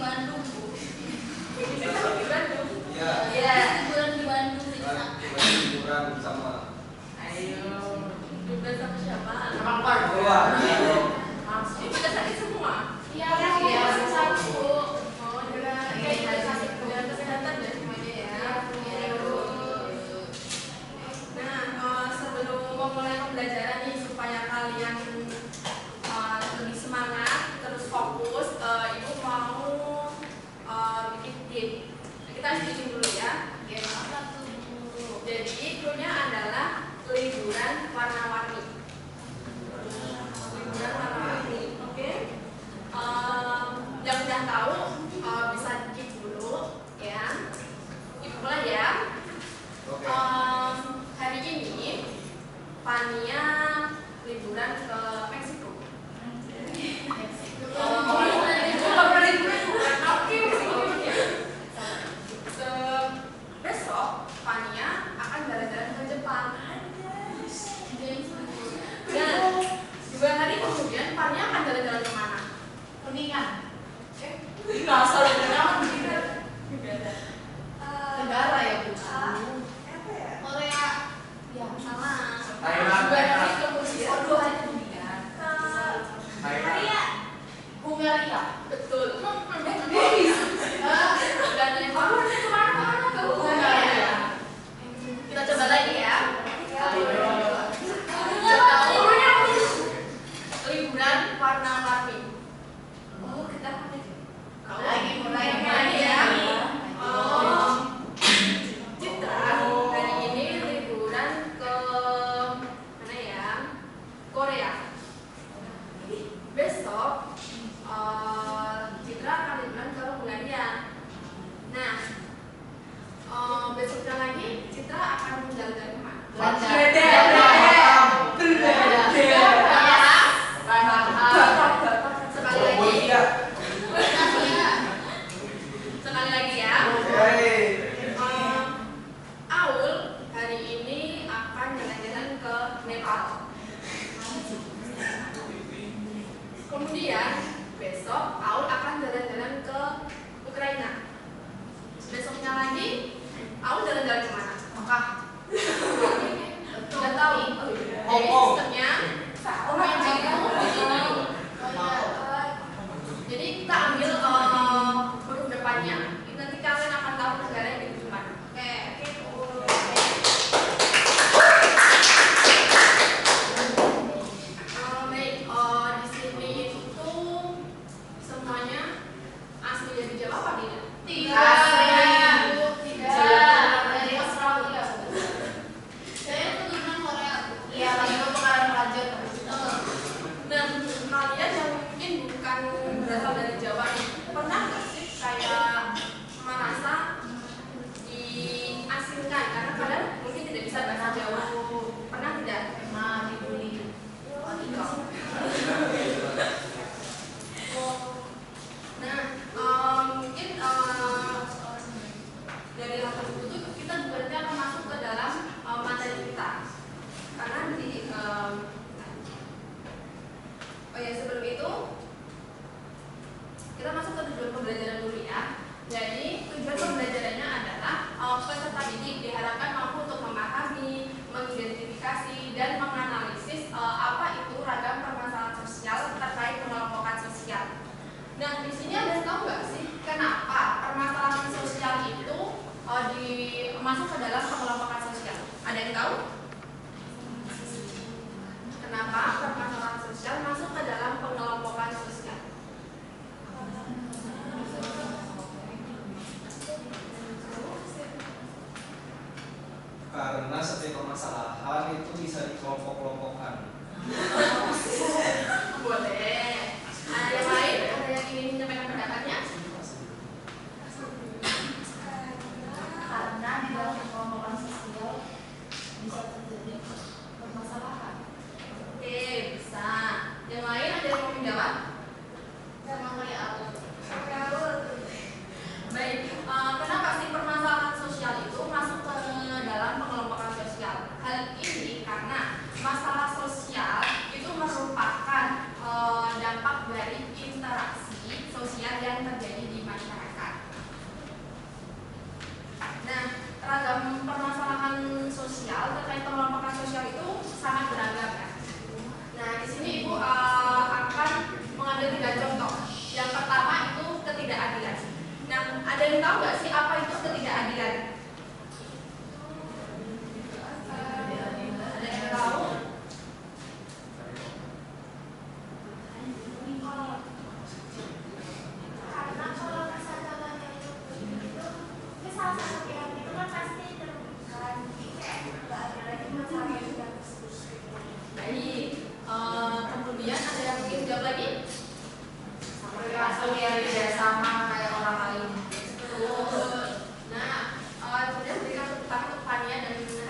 Bandung, Bu. Ini kan di Bandung. Iya. Iya, liburan di Bandung. Liburan sama. Ayo. Liburan sama siapa? Sama keluarga. Keluarga. Ini kita sakit semua. Iya, iya, satu. Oh, kayak sakit dengan kesehatan ya semuanya ya. Nah, sebelum memulai pembelajaran nih supaya kalian lebih semangat, terus fokus, ibu mau bikin game. Kita harus bikin dulu ya. Game apa tuh, Bu? Jadi cluenya adalah liburan warna-warni. Liburan warna-warni, oke? Yang udah tahu bisa dikit dulu, ya. Ibu mulai ya. Oke. Hari ini Fania liburan ke Meksiko. Besok Fania akan jalan-jalan ke Jepang. Dan 2 hari kemudian Fania akan jalan-jalan kemana? Kuningan. Nggak salah benar. Negara ya, Bu. Korea. Ya, sama. Thailand. 2 hari kemudian. Oh, 2 hari kemudian. Thailand. Hungaria. Betul. Dan yang baru kemana? Ke Hungaria. Kita coba lagi ya. Liburan warna-warni. Oh, kita mulai ya. Citra hari ini liburan ke mana ya? Korea. Besok Citra akan liburan ke Hungaria. Nah, besoknya lagi Citra akan jalan-jalan kemana? Sekali lagi ya. Aul hari ini akan jalan-jalan ke Nepal. Kemudian besok Aul akan jalan-jalan ke Ukraina. Besoknya lagi Aul jalan-jalan kemana? Mekah. Nggak tahu. Jadi sistemnya jadi kita ambil huruf depannya. Nanti kalian akan tahu negara yang ditujukan. Baik, di sini itu semuanya asli dari Jawa apa tidak? Tidak. Dari Australia. Saya keturunan Korea. Iya, lagi itu pengarang pelajar. Nah, kalian yang mungkin bukan berasal dari Jawa nih, pernah nggak sih kayak merasa diasingkan karena kalian mungkin tidak bisa bahasa Jawa? Pernah tidak? Nah, dibully. Nah, mungkin dari hal tersebut tuh kita berarti akan masuk ke dalam materi kita karena di oh ya sebelum itu kita masuk ke tujuan pembelajaran dulu ya. Jadi tujuan pembelajarannya adalah peserta didik diharapkan mampu untuk memahami, mengidentifikasi dan menganalisis apa itu ragam permasalahan sosial terkait pengelompokan sosial. Nah di sini ada yang tahu nggak sih kenapa permasalahan sosial itu masuk ke dalam pengelompokan sosial? Ada yang tahu? Kenapa permasalahan sosial masuk ke dalam pengelompokan sosial? Karena setiap permasalahan itu bisa dikelompok-kelompokkan. Boleh. Ada yang lain? Ada yang ingin menyampaikan pendapatnya? Karena di dalam pengelompokan sosial bisa terjadi permasalahan. Oke, bisa. Yang lain ada yang mau menjawab? Sama kayak aku. Baik. Kenapa sih permasalahan sosial itu masuk ke dalam pengelompokan sosial? Hal ini karena masalah ada yang tahu nggak sih apa itu ketidakadilan? Ada yang tahu? Karena kalau kesadarannya itu salah satu pihak itu kan pasti terugikan, kayak nggak ada lagi masalah yang sudah diskusi. Baik, kemudian ada yang ingin jawab lagi? Langsung yang tidak sama kayak orang lain. Nah, kemudian berikan tepuk tangan untuk Fania dan Hania.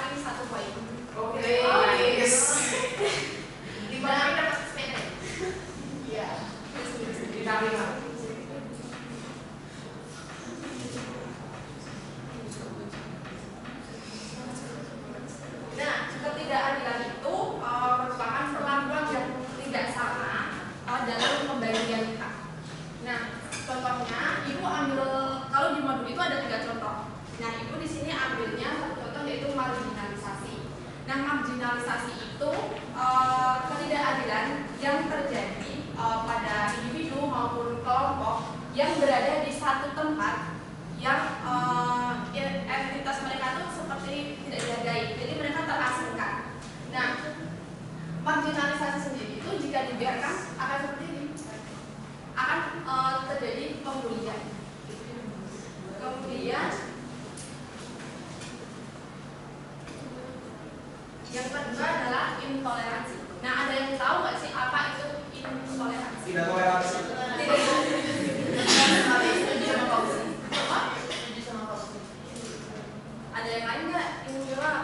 Ini satu poin. Oke. Di mana kita dapat sepeda? Iya. Diterima. Nah, ketidakadilan itu merupakan perlakuan yang tidak sama dalam pembagian hak. Nah, contohnya, ibu ambil kalau di modul itu ada 3 contoh. Nah, ibu di sini ambilnya satu contoh yaitu marginalisasi. Nah, marginalisasi itu ketidakadilan yang terjadi pada individu maupun kelompok yang berada di satu tempat yang entitas mereka itu seperti tidak dihargai, jadi mereka terasingkan. Nah, marginalisasi sendiri itu jika dibiarkan akan seperti ini, akan terjadi pembulian. Kemudian yang kedua adalah intoleransi. Nah, ada yang tahu nggak sih apa itu intoleransi? Tidak toleransi. Ada yang lain nggak? Ini jawab.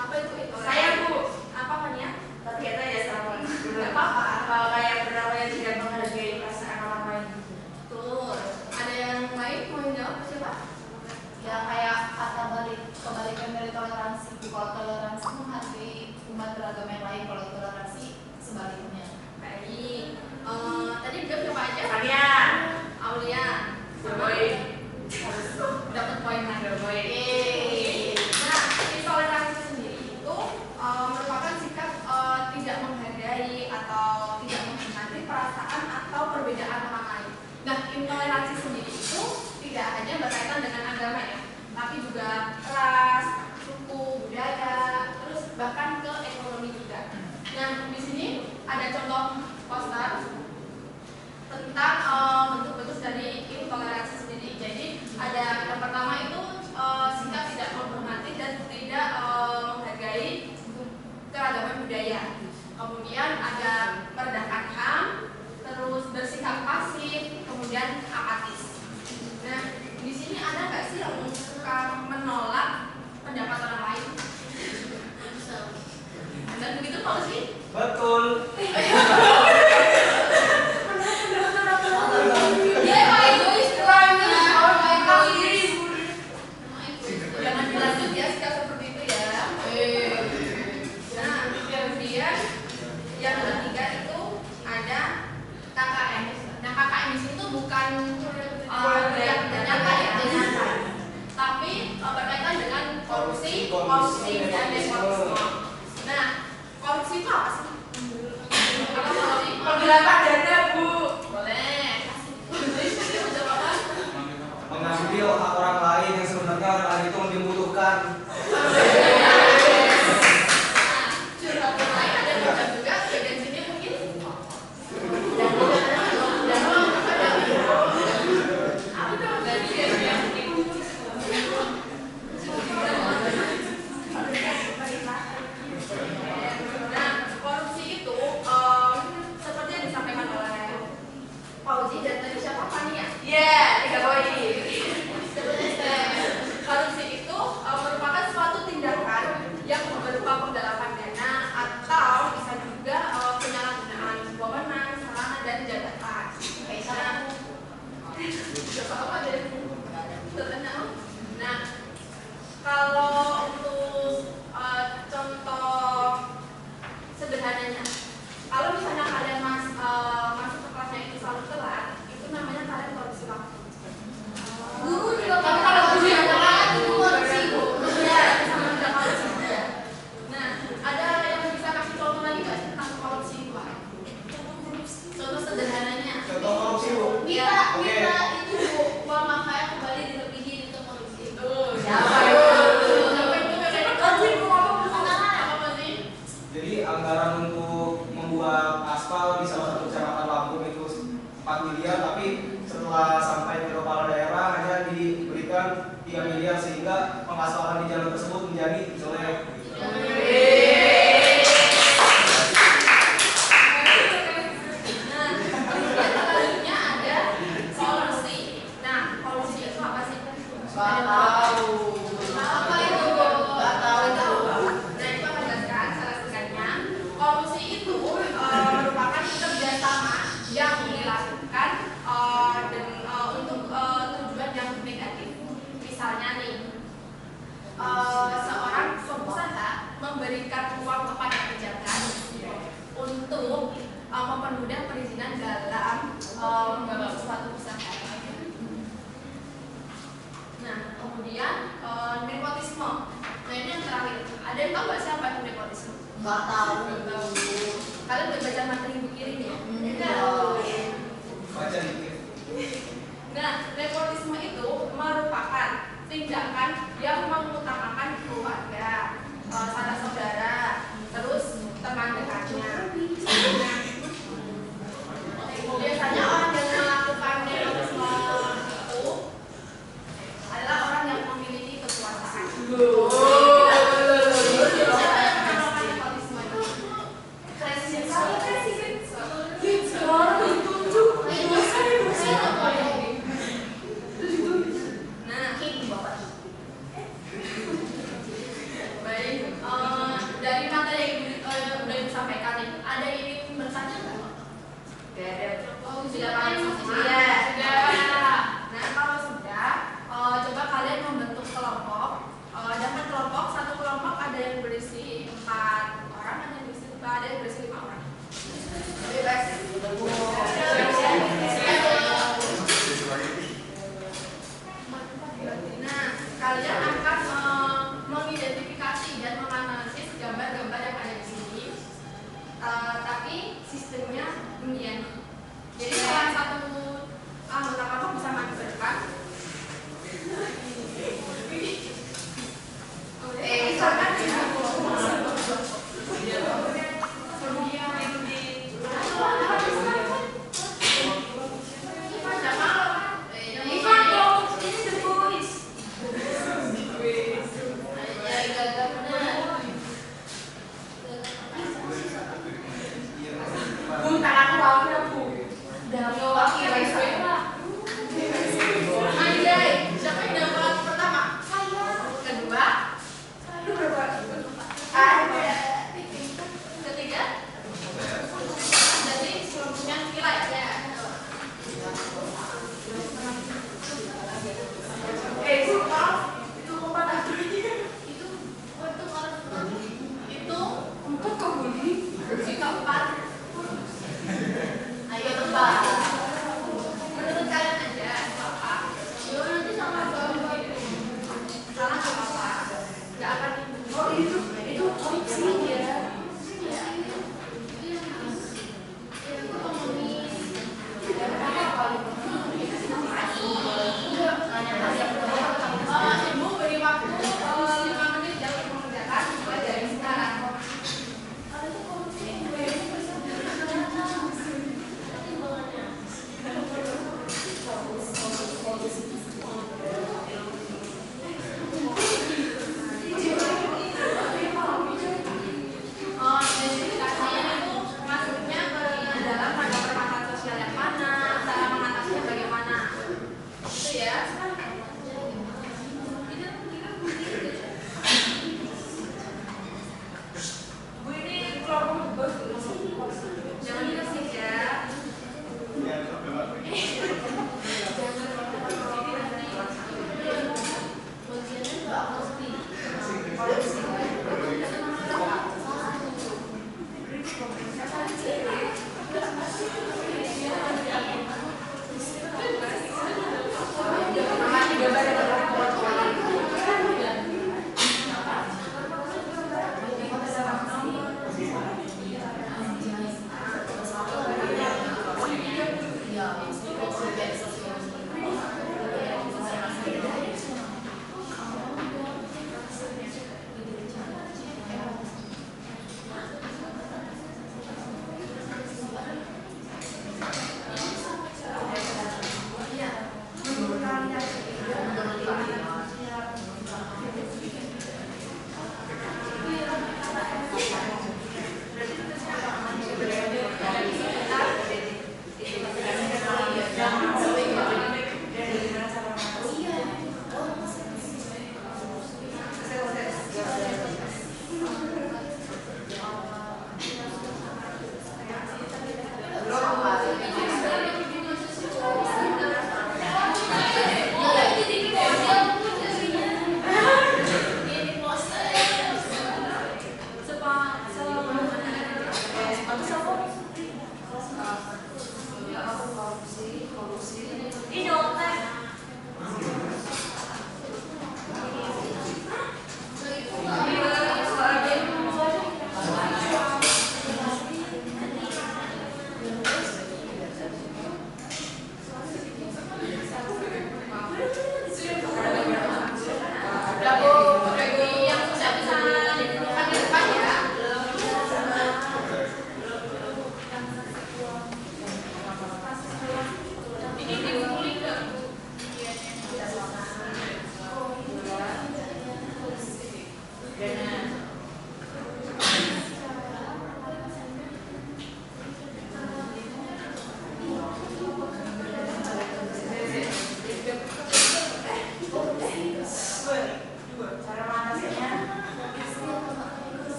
Apa itu intoleransi? Saya, Bu. Apa Fania? Ternyata ya sama. Nggak apa-apa. Kalau kayak bernama yang tidak menghargai perasaan orang lain. Betul. Ada yang lain mau jawab siapa? Ya kayak kata kebalikan dari toleransi. Kalau toleransi menghargai umat beragama yang lain, kalau toleransi sebaliknya. Baik. Tadi jawab siapa aja? Fania. Aulia. Boy. Dapat poin lagi. Boy. Nah, intoleransi sendiri itu merupakan sikap tidak menghargai atau tidak menghormati perasaan atau perbedaan orang lain. Nah, intoleransi sendiri itu tidak hanya berkaitan dengan agama ya, tapi juga ras, suku, budaya, terus bahkan ke ekonomi juga. Nah, di sini ada contoh poster tentang bentuk-bentuk dari intoleransi sendiri. Jadi ada yang pertama itu sikap tidak menghormati dan tidak menghargai keragaman budaya. Kemudian ada merendahkan HAM, terus bersikap pasif, kemudian apatis. Nah, di sini ada nggak sih yang suka menolak pendapat orang lain? Dan begitu Pak Usi? Betul. Dia Pak egois, jangan dilanjut ya sikap seperti itu ya. Nah, kemudian yang ketiga itu ada KKN. Nah, KKN di sini tuh bukan yang nyata ya, tapi berkaitan dengan korupsi, dan nepotisme. Nah, korupsi itu apa sih? Apa korupsi? Penggelapan dana, Bu. Boleh. Coba apa? Mengambil hak orang lain yang sebenarnya orang lain itu lebih membutuhkan. Curhat yang lain ada juga bagian sini mungkin. Nah, korupsi itu seperti yang disampaikan oleh Fauzi dan tadi siapa Fania? Iya, 3 poin. Korupsi itu merupakan suatu tindakan yang berupa penggelapan dana atau bisa juga penyalahgunaan wewenang, sarana dan jabatan. Apa dari tertanya? Nah, kalau untuk contoh sederhananya, kalau misalnya kalian masuk ke kelasnya itu selalu telat, itu namanya kalian korupsi waktu. Guru juga kalau guru yang telat itu korupsi, Bu. Iya, sama juga korupsi juga. Nah, ada yang bisa kasih contoh lagi nggak sih tentang korupsi itu? Contoh sederhananya. 4 miliar, tapi setelah sampai ke kepala daerah hanya diberikan 3 miliar sehingga pengaspalan di jalan tersebut menjadi jelek. Selanjutnya ada polusi. Nah, polusi itu apa sih? Nggak tahu. Apa itu? Nggak tahu itu. Nah, itu akan jelaskan salah satunya. Polusi itu merupakan kerjasama yang dilakukan untuk tujuan yang negatif. Misalnya nih, seorang pengusaha memberikan uang kepada pejabat untuk mempermudah perizinan dalam membangun suatu usaha. Nah, kemudian nepotisme. Nah, ini yang terakhir. Ada yang tahu nggak siapa itu nepotisme? Nggak tahu. Kalian udah baca materi buku ini ya? Baca dikit. Nah, nepotisme itu merupakan tindakan yang mengutamakan keluarga, sanak saudara, terus teman dekatnya. Nah, biasanya orang yang melakukan nepotisme itu adalah orang yang memiliki kekuasaan. Dari materi yang udah disampaikan nih, ada yang ingin bertanya nggak? Oh, sudah paham semua? Sudah. Nah, kalau sudah, coba kalian membentuk kelompok. Dengan kelompok, satu kelompok ada yang berisi 4 orang, ada yang berisi 5 orang. Bebas. Nah, kalian akan mengidentifikasi dan menganalisis gambar-gambar yang ada di sini. Tapi sistemnya demikian. Jadi salah satu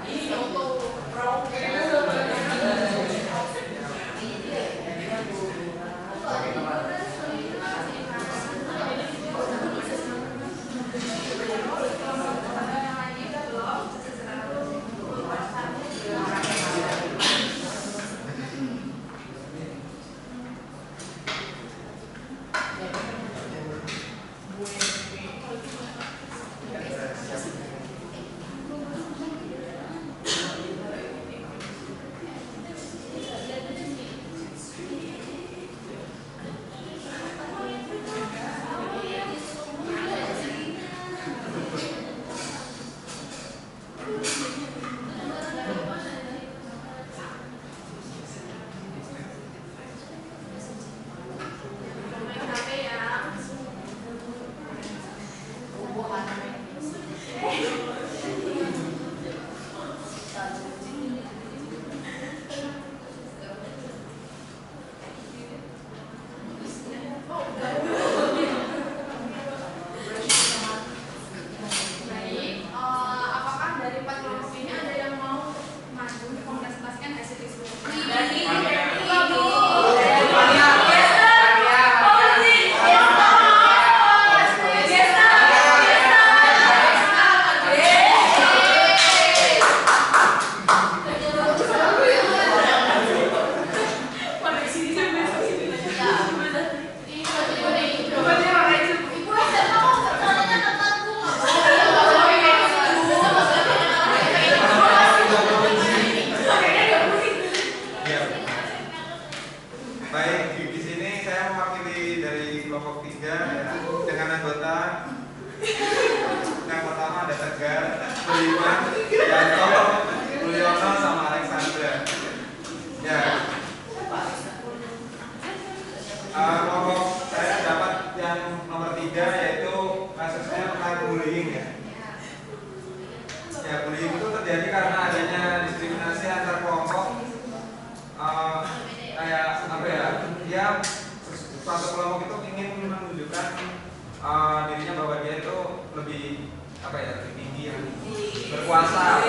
Ini untuk pro. Dirinya bahwa dia itu lebih tinggi, berkuasa.